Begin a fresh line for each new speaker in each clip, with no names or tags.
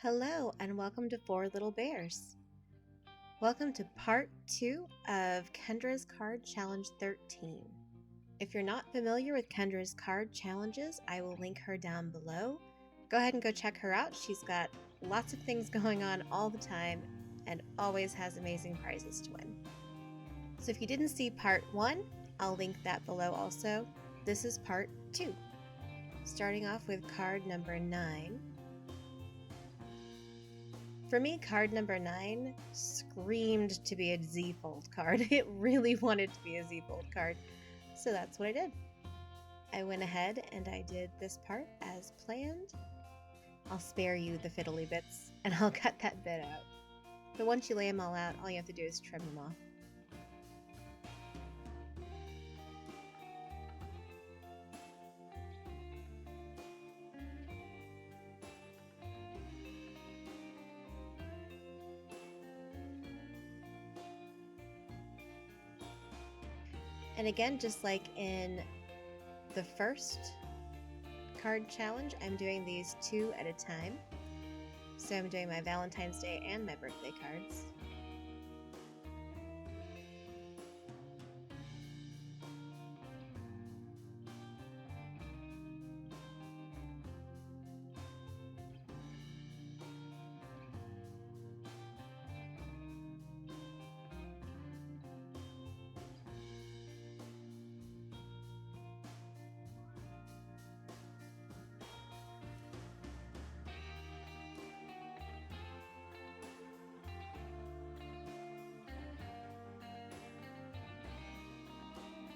Hello and welcome to Four Little Bears. Welcome to part 2 of Kendra's Card Challenge 13. If you're not familiar with Kendra's card challenges, I will link her down below. Go ahead and go check her out. She's got lots of things going on all the time and always has amazing prizes to win. So if you didn't see part 1, I'll link that below also. This is part 2. Starting off with card number 9. For me, card number 9 screamed to be a Z-fold card. It really wanted to be a Z-fold card, so that's what I did. I went ahead and I did this part as planned. I'll spare you the fiddly bits, and I'll cut that bit out. But once you lay them all out, all you have to do is trim them off. And again, just like in the first card challenge, I'm doing these 2 at a time. So I'm doing my Valentine's Day and my birthday cards.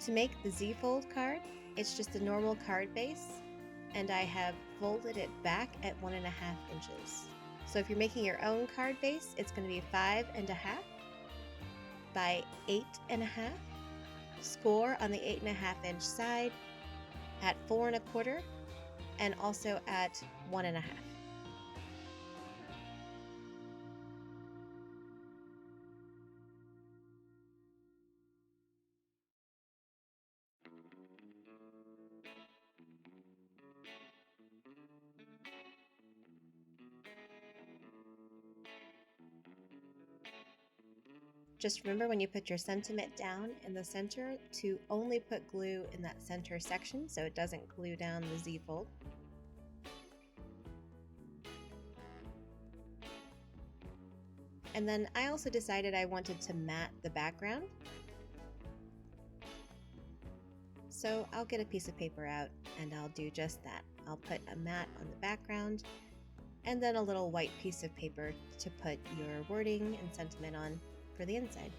To make the Z-fold card, it's just a normal card base, and I have folded it back at 1.5 inches. So if you're making your own card base, it's going to be 5.5 by 8.5. Score on the 8.5 inch side at 4.25 and also at 1.5. Just remember when you put your sentiment down in the center to only put glue in that center section so it doesn't glue down the Z-fold. And then I also decided I wanted to mat the background. So I'll get a piece of paper out and I'll do just that. I'll put a mat on the background and then a little white piece of paper to put your wording and sentiment on for the inside.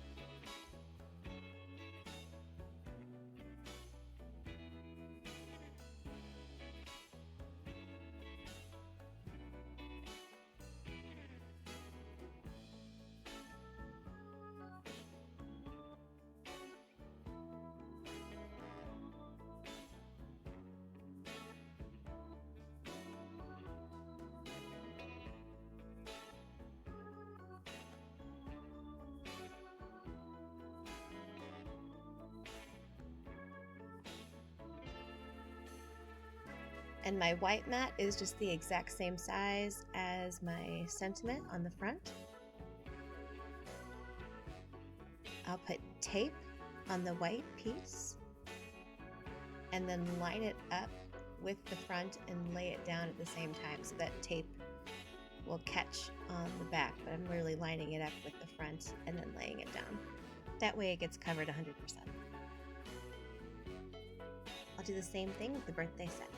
And my white mat is just the exact same size as my sentiment on the front. I'll put tape on the white piece and then line it up with the front and lay it down at the same time so that tape will catch on the back, but I'm really lining it up with the front and then laying it down. That way it gets covered 100%. I'll do the same thing with the birthday set.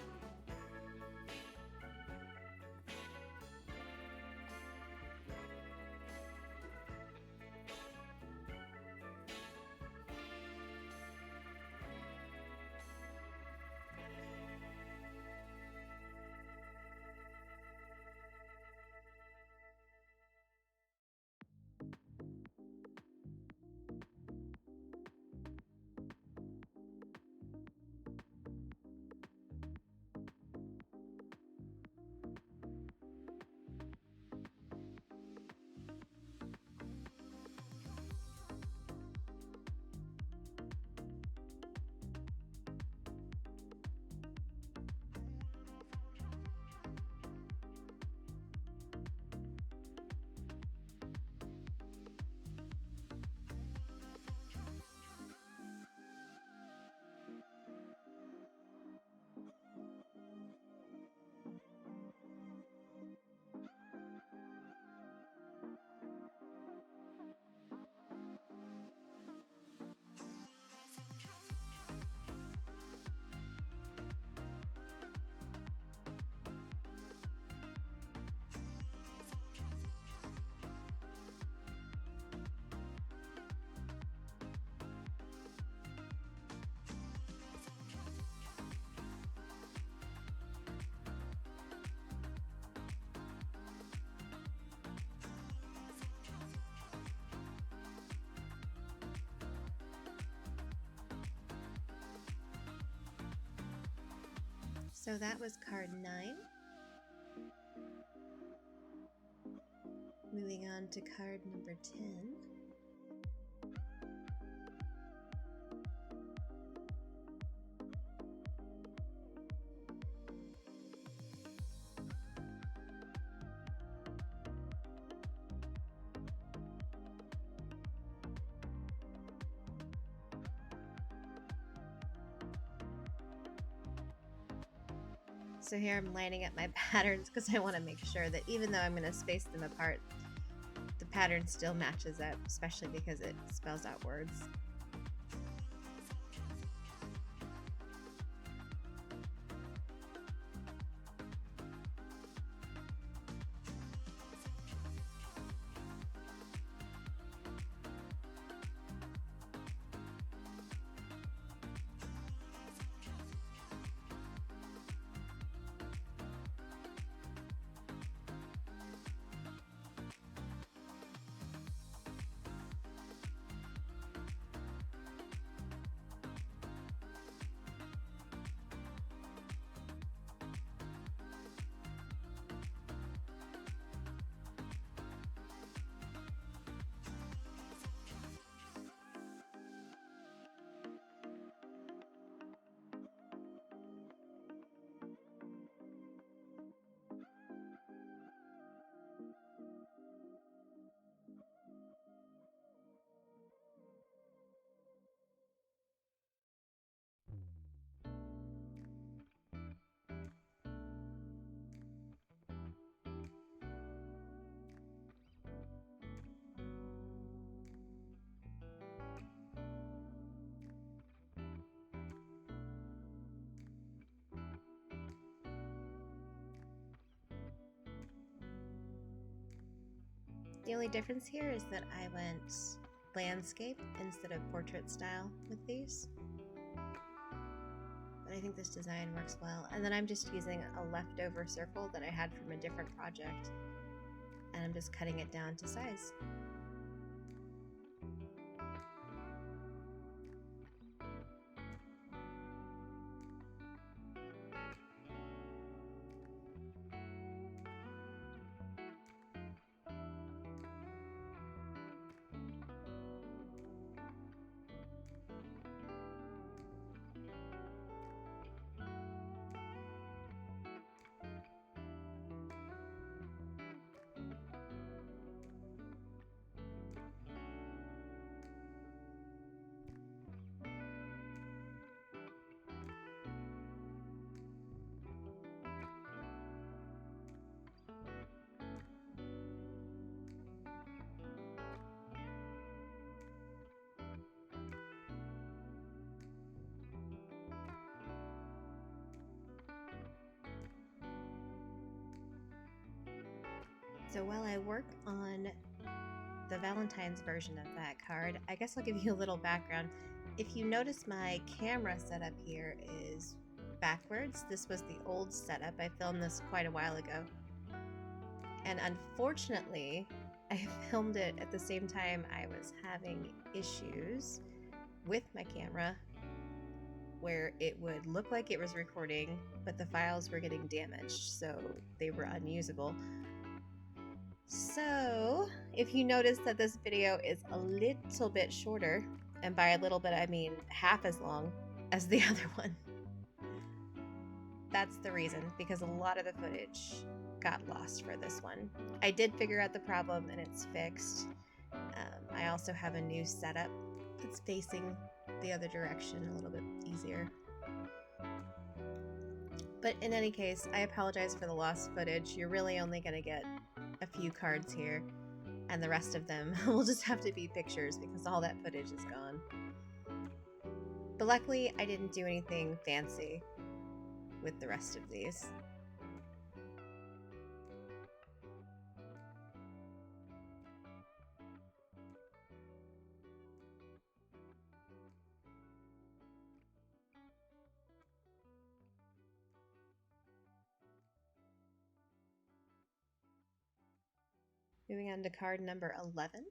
So that was card 9. Moving on to card number 10. So here I'm lining up my patterns because I want to make sure that even though I'm going to space them apart, the pattern still matches up, especially because it spells out words. The only difference here is that I went landscape instead of portrait style with these. But I think this design works well. And then I'm just using a leftover circle that I had from a different project. And I'm just cutting it down to size. So while I work on the Valentine's version of that card, I guess I'll give you a little background. If you notice, my camera setup here is backwards. This was the old setup. I filmed this quite a while ago. And unfortunately, I filmed it at the same time I was having issues with my camera where it would look like it was recording, but the files were getting damaged, so they were unusable. So if you notice that this video is a little bit shorter, and by a little bit I mean half as long as the other one, that's the reason, because a lot of the footage got lost for this one. I did figure out the problem and it's fixed. I also have a new setup that's facing the other direction a little bit easier. But in any case, I apologize for the lost footage. You're really only going to get a few cards here, and the rest of them will just have to be pictures because all that footage is gone. But luckily, I didn't do anything fancy with the rest of these. Moving on to card number 11.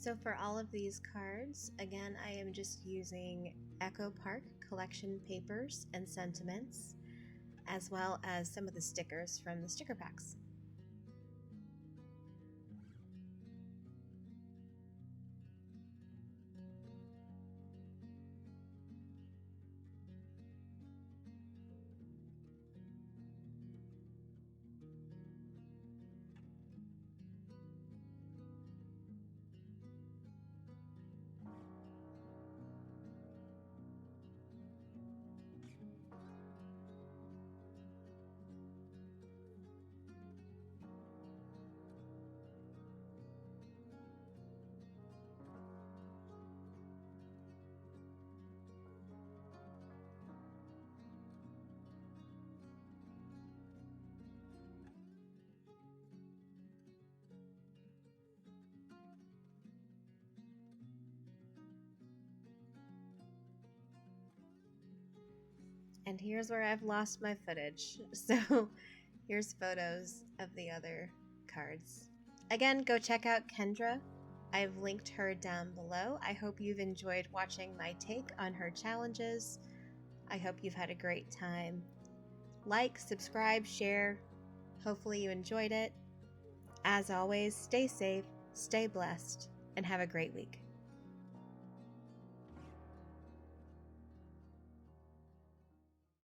So for all of these cards, again, I am just using Echo Park collection papers and sentiments, as well as some of the stickers from the sticker packs. And here's where I've lost my footage. So here's photos of the other cards. Again, go check out Kendra. I've linked her down below. I hope you've enjoyed watching my take on her challenges. I hope you've had a great time. Like, subscribe, share. Hopefully you enjoyed it. As always, stay safe, stay blessed, and have a great week.